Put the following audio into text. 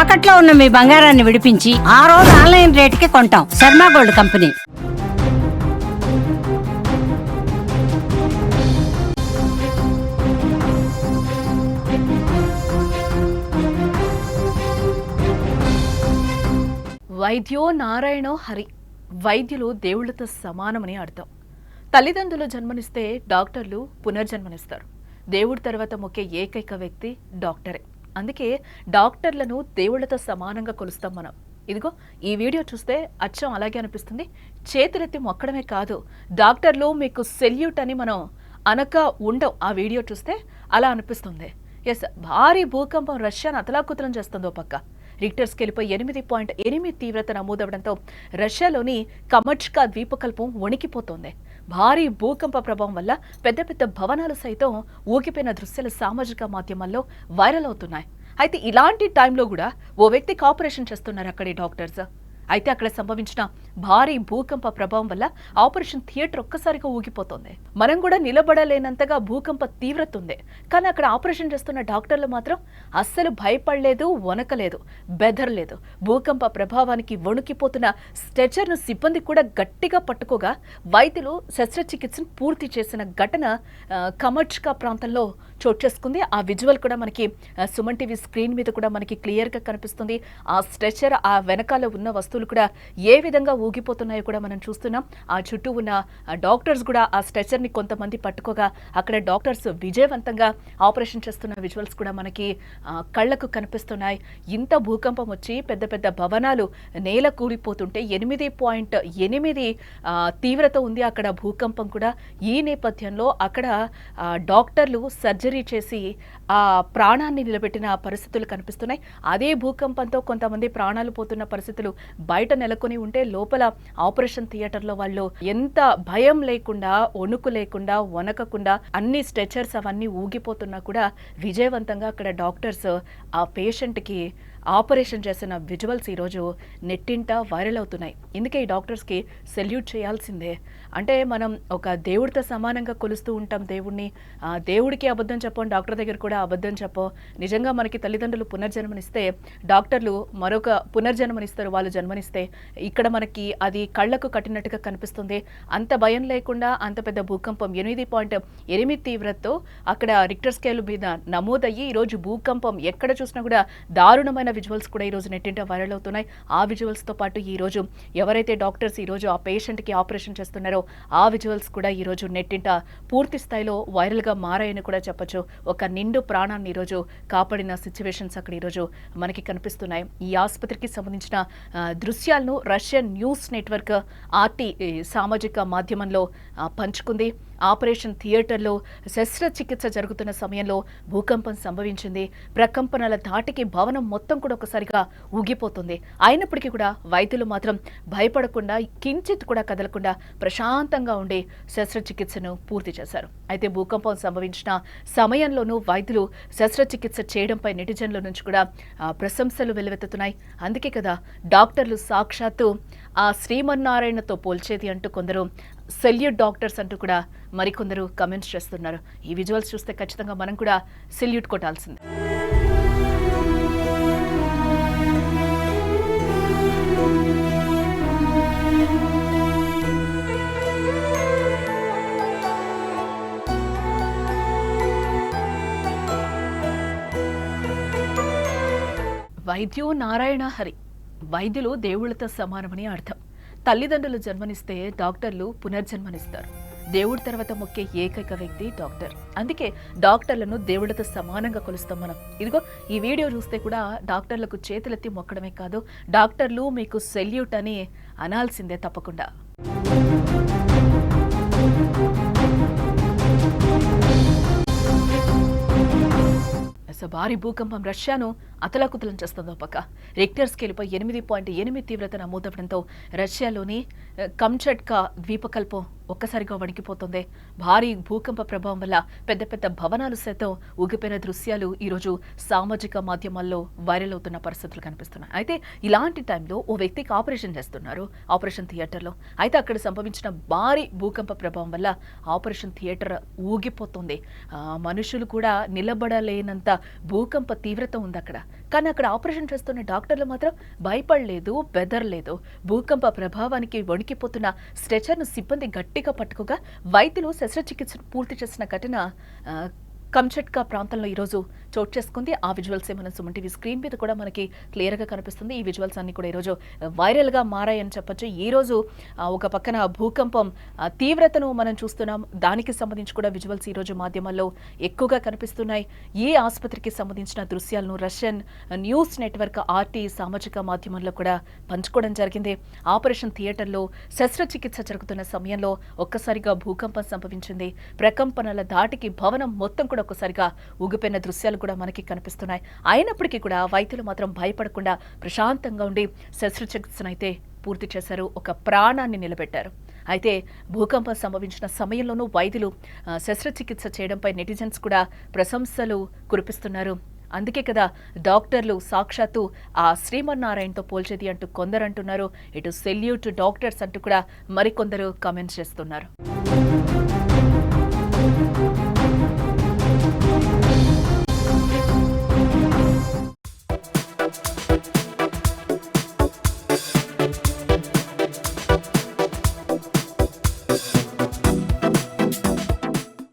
తాకట్లో ఉన్న మీ బంగారాన్ని విడిపించి ఆ రోజు ఆన్లైన్ రేటుకి కొంటాం. Sharma gold company. వైద్యో నారాయణో హరి. వైద్యులు దేవుళ్లతో సమానమని అర్థం. తల్లిదండ్రులు జన్మనిస్తే డాక్టర్లు పునర్జన్మనిస్తారు. దేవుడి తర్వాత మొక్కే ఏకైక వ్యక్తి డాక్టరే. అందుకే డాక్టర్లను దేవుళ్లతో సమానంగా కొలుస్తాం మనం. ఇదిగో ఈ వీడియో చూస్తే అచ్చం అలాగే అనిపిస్తుంది. చేతులెత్తి మొక్కడమే కాదు, డాక్టర్లు మీకు సెల్యూట్ అని మనం అనక ఉండవు. ఆ వీడియో చూస్తే అలా అనిపిస్తుంది. ఎస్, భారీ భూకంపం రష్యాను అతలాకుతలం చేస్తుందో పక్క. రిక్టర్ స్కేల్పై 8.8 తీవ్రత నమోదవడంతో రష్యాలోని కమర్చ్కా ద్వీపకల్పం వణికిపోతోంది. భారీ భూకంప ప్రభావం వల్ల పెద్ద పెద్ద భవనాలు సైతం ఊగిపోయిన దృశ్యాలు సామాజిక మాధ్యమాల్లో వైరల్ అవుతున్నాయి. అయితే ఇలాంటి టైంలో కూడా ఓ వ్యక్తికి ఆపరేషన్ చేస్తున్నారు అక్కడి డాక్టర్స్. అయితే అక్కడ సంభవించిన భారీ భూకంప ప్రభావం వల్ల ఆపరేషన్ థియేటర్ ఒక్కసారిగా ఊగిపోతోంది. మనం కూడా నిలబడలేనంతగా భూకంప తీవ్రత ఉంది. కానీ అక్కడ ఆపరేషన్ చేస్తున్న డాక్టర్లు మాత్రం అస్సలు భయపడలేదు, వణకలేదు, బెదరలేదు. భూకంప ప్రభావానికి వణుకిపోతున్న స్ట్రెచర్ను సిబ్బంది కూడా గట్టిగా పట్టుకోగా వైద్యులు శస్త్రచికిత్సను పూర్తి చేసిన ఘటన కమర్చ్కా ప్రాంతంలో చోటు చేసుకుంది. ఆ విజువల్ కూడా మనకి సుమన్ టీవీ స్క్రీన్ మీద కూడా మనకి క్లియర్గా కనిపిస్తుంది. ఆ స్ట్రెచర్, ఆ వెనకాల ఉన్న వస్తువులు కూడా ఏ విధంగా ఊగిపోతున్నాయో కూడా మనం చూస్తున్నాం. ఆ చుట్టూ ఉన్న డాక్టర్స్ కూడా ఆ స్ట్రెచర్ని కొంతమంది పట్టుకోగా అక్కడ డాక్టర్స్ విజయవంతంగా ఆపరేషన్ చేస్తున్న విజువల్స్ కూడా మనకి కళ్ళకు కనిపిస్తున్నాయి. ఇంత భూకంపం వచ్చి పెద్ద పెద్ద భవనాలు నేల కూలిపోతుంటే 8.8 తీవ్రత ఉంది అక్కడ భూకంపం కూడా. ఈ నేపథ్యంలో అక్కడ డాక్టర్లు సర్జరీ చేసి ఆ ప్రాణాన్ని నిలబెట్టిన పరిస్థితులు కనిపిస్తున్నాయి. అదే భూకంపంతో కొంతమంది ప్రాణాలు పోతున్న పరిస్థితులు బయట నెలకొని ఉంటే లోపల ఆపరేషన్ థియేటర్లో వాళ్ళు ఎంత భయం లేకుండా, వణుకు లేకుండా, వణకకుండా అన్ని స్ట్రెచర్స్ అవన్నీ ఊగిపోతున్నా కూడా విజయవంతంగా అక్కడ డాక్టర్స్ ఆ పేషెంట్కి ఆపరేషన్ చేసిన విజువల్స్ ఈరోజు నెట్టింట వైరల్ అవుతున్నాయి. ఇందుకే ఈ డాక్టర్స్కి సెల్యూట్ చేయాల్సిందే. అంటే మనం ఒక దేవుడితో సమానంగా కొలుస్తూ ఉంటాం దేవుడిని. దేవుడికి అబద్ధం చెప్పం, డాక్టర్ దగ్గర కూడా అబద్ధం చెప్పం. నిజంగా మనకి తల్లిదండ్రులు పునర్జన్మనిస్తే డాక్టర్లు మరొక పునర్జన్మనిస్తారు. వాళ్ళు జన్మనిస్తే ఇక్కడ మనకి అది కళ్లకు కట్టినట్టుగా కనిపిస్తుంది. అంత భయం లేకుండా అంత పెద్ద భూకంపం 8.8 తీవ్రతతో అక్కడ రిక్టర్ స్కేల్ మీద నమోదయ్యి ఈరోజు భూకంపం ఎక్కడ చూసినా కూడా దారుణమైన విజువల్స్ కూడా ఈరోజు నెట్టింట వైరల్ అవుతున్నాయి. ఆ విజువల్స్తో పాటు ఈరోజు ఎవరైతే డాక్టర్స్ ఈరోజు ఆ పేషెంట్కి ఆపరేషన్ చేస్తున్నారో ఆ విజువల్స్ కూడా ఈరోజు నెట్టింట పూర్తి స్థాయిలో వైరల్గా మారాయని కూడా చెప్పొచ్చు. ఒక నిండు ప్రాణాన్ని ఈరోజు కాపాడిన సిచ్యువేషన్స్ అక్కడ ఈరోజు మనకి కనిపిస్తున్నాయి. ఈ ఆసుపత్రికి సంబంధించిన దృశ్యాలను రష్యన్ న్యూస్ నెట్వర్క్ ఆర్టీ సామాజిక మాధ్యమంలో పంచుకుంది. ఆపరేషన్ థియేటర్లో శస్త్రచికిత్స జరుగుతున్న సమయంలో భూకంపం సంభవించింది. ప్రకంపనల ధాటికి భవనం మొత్తం కూడా ఒకసారిగా ఊగిపోతుంది. అయినప్పటికీ కూడా వైద్యులు మాత్రం భయపడకుండా, కించిత్ కూడా కదలకుండా ప్రశాంతంగా ఉండి శస్త్రచికిత్సను పూర్తి చేశారు. అయితే భూకంపం సంభవించిన సమయంలోనూ వైద్యులు శస్త్రచికిత్స చేయడంపై నెటిజన్ల నుంచి కూడా ప్రశంసలు వెల్లువెత్తుతున్నాయి. అందుకే కదా డాక్టర్లు సాక్షాత్తు ఆ శ్రీమన్నారాయణతో పోల్చేది అంటూ కొందరు సెల్యూట్ డాక్టర్స్ అంటూ కూడా మరికొందరు కమెంట్స్ చేస్తున్నారు. ఈ విజువల్స్ చూస్తే ఖచ్చితంగా మనం కూడా సెల్యూట్ కొట్టాల్సిందే. వైద్యో నారాయణ హరి. వైద్యులు దేవుళ్లతో సమానమని అర్థం. తల్లిదండ్రులు జన్మనిస్తే డాక్టర్లు పునర్జన్మనిస్తారు. దేవుడి తర్వాత మొక్కే ఏకైక వ్యక్తి డాక్టర్. అందుకే డాక్టర్లను దేవుడితో సమానంగా కొలుస్తాం మనం. ఇదిగో ఈ వీడియో చూస్తే కూడా డాక్టర్లకు చేతులెత్తి మొక్కడమే కాదు, డాక్టర్లు మీకు సెల్యూట్ అని అనాల్సిందే తప్పకుండా. భారీ భూకంపం రష్యాను అతలాకుతలం చేస్తుందో పక్క. రిక్టర్ స్కేల్పై 8.8 తీవ్రత నమోదవడంతో రష్యాలోని కమ్చట్కా ద్వీపకల్పం ఒక్కసారిగా వణికిపోతుంది. భారీ భూకంప ప్రభావం వల్ల పెద్ద పెద్ద భవనాలు సైతం ఊగిపోయిన దృశ్యాలు ఈరోజు సామాజిక మాధ్యమాల్లో వైరల్ అవుతున్న పరిస్థితులు కనిపిస్తున్నాయి. అయితే ఇలాంటి టైంలో ఓ వ్యక్తికి ఆపరేషన్ చేస్తున్నారు ఆపరేషన్ థియేటర్లో. అయితే అక్కడ సంభవించిన భారీ భూకంప ప్రభావం వల్ల ఆపరేషన్ థియేటర్ ఊగిపోతుంది. మనుషులు కూడా నిలబడలేనంత భూకంప తీవ్రత ఉంది అక్కడ. కానీ అక్కడ ఆపరేషన్ చేస్తున్న డాక్టర్లు మాత్రం భయపడలేదు, బెదరలేదు. భూకంప ప్రభావానికి వణికిపోతున్న స్ట్రెచర్ను సిబ్బంది గట్టిగా పట్టుకోగా వైద్యులు శస్త్రచికిత్సను పూర్తి చేసిన ఘటన కంచట్కా ప్రాంతంలో ఈరోజు చోటు చేసుకుంది. ఆ విజువల్సే మనం సుమన్ టీవీ స్క్రీన్ మీద కూడా మనకి క్లియర్గా కనిపిస్తుంది. ఈ విజువల్స్ అన్ని కూడా ఈరోజు వైరల్గా మారాయని చెప్పొచ్చు. ఈరోజు ఒక పక్కన భూకంపం తీవ్రతను మనం చూస్తున్నాం. దానికి సంబంధించి కూడా విజువల్స్ ఈరోజు మాధ్యమాల్లో ఎక్కువగా కనిపిస్తున్నాయి. ఈ ఆసుపత్రికి సంబంధించిన దృశ్యాలను రష్యన్ న్యూస్ నెట్వర్క్ ఆర్టీ సామాజిక మాధ్యమంలో కూడా పంచుకోవడం జరిగింది. ఆపరేషన్ థియేటర్లో శస్త్రచికిత్స జరుగుతున్న సమయంలో ఒక్కసారిగా భూకంపం సంభవించింది. ప్రకంపనల దాటికి భవనం మొత్తం కూడా ఒక్కసారిగా ఊగిపోయిన దృశ్యాలు కూడా మనకి కనిపిస్తున్నాయి. అయినప్పటికీ కూడా వైద్యులు మాత్రం భయపడకుండా ప్రశాంతంగా ఉండి శస్త్రచికిత్సను అయితే పూర్తి చేశారు. ఒక ప్రాణాన్ని నిలబెట్టారు. అయితే భూకంపం సంభవించిన సమయంలోనూ వైద్యులు శస్త్రచికిత్స చేయడంపై నెటిజన్స్ కూడా ప్రశంసలు కురిపిస్తున్నారు. అందుకే కదా డాక్టర్లు సాక్షాత్తు ఆ శ్రీమన్నారాయణతో పోల్చేది అంటూ కొందరు అంటున్నారు. ఇటు సెల్యూట్ డాక్టర్స్ అంటూ కూడా మరికొందరు కామెంట్స్ చేస్తున్నారు.